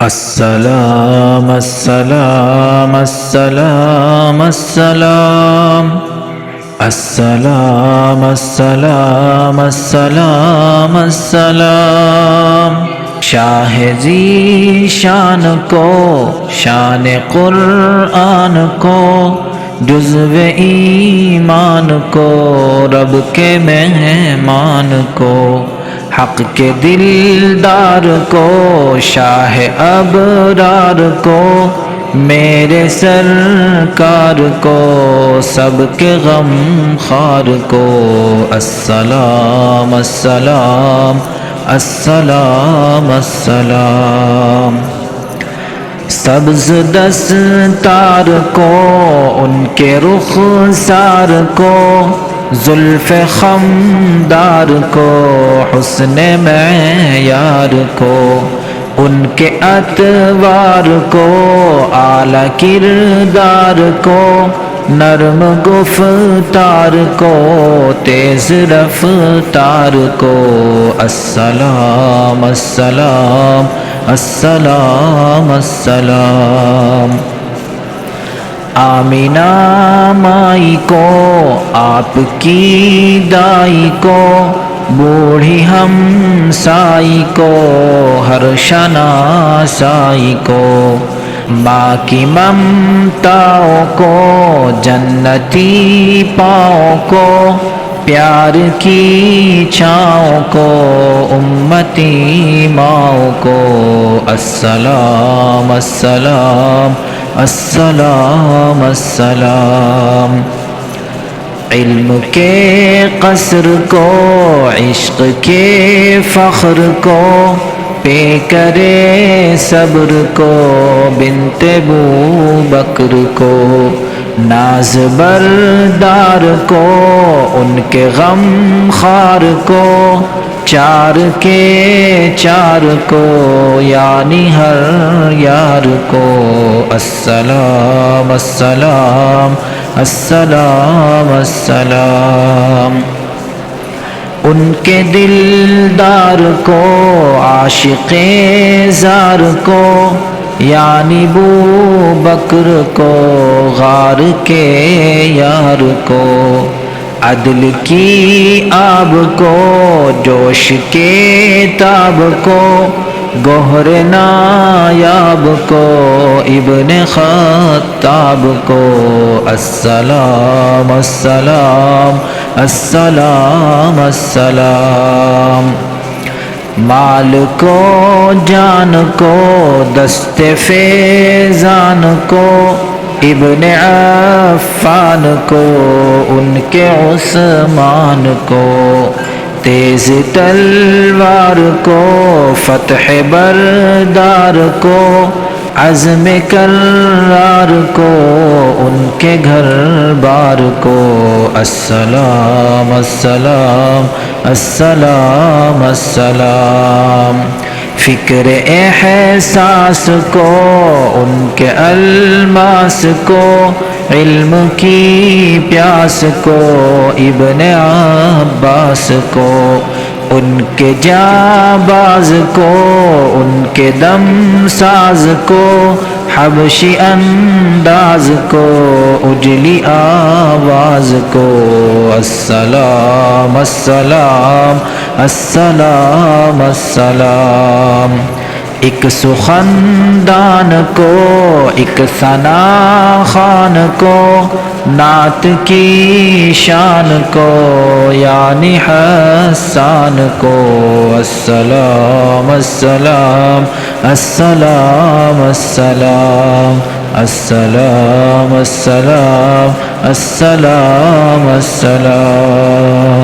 السلام السلام السلام السلام السلام السلام السلام السلام شاہ ذی شان کو شان قرآن کو جزو ایمان کو رب کے مہمان کو حق کے دلدار کو شاہ ابرار کو میرے سرکار کو سب کے غم خوار کو السلام السلام السلام السلام سبز دستار کو ان کے رخسار کو زلف خمدار کو حسن معیار کو ان کے اطوار کو اعلیٰ کردار کو نرم گفتار کو تیز رفتار کو السلام السلام السلام السلام آمینہ مائی کو آپ کی دائی کو بوڑھی ہمسائی کو ہر شناسائی کو ماں کی ممتاؤں کو جنتی پاؤں کو پیار کی چھاؤں کو امتی ماؤں کو السلام السلام السلام السلام علم کے قصر کو عشق کے فخر کو پے کرے صبر کو بنت بوبکر کو ناز بردار کو ان کے غم خار کو چار کے چار کو یعنی ہر یار کو السلام السلام السلام السلام ان کے دلدار کو عاشق زار کو یعنی بوبکر کو غار کے یار کو عدل کی آب کو جوش کے تاب کو گوہر نایاب کو ابن خطاب کو السلام السلام السلام السلام مال کو جان کو دست فیضان کو ابن عفان کو ان کے عثمان کو تیز تلوار کو فتح بردار کو عزم کرار کو ان کے گھر بار کو السلام السلام السلام السلام فکر احساس کو ان کے الماس کو علم کی پیاس کو ابن عباس کو ان کے جانباز کو ان کے دم ساز کو حبشی انداز کو اجلی آواز کو السلام السلام السلام السلام ایک سخندان کو ایک ثنا خان کو نعت کی شان کو یعنی حسان کو السلام السلام السلام السلام السلام السلام السلام السلام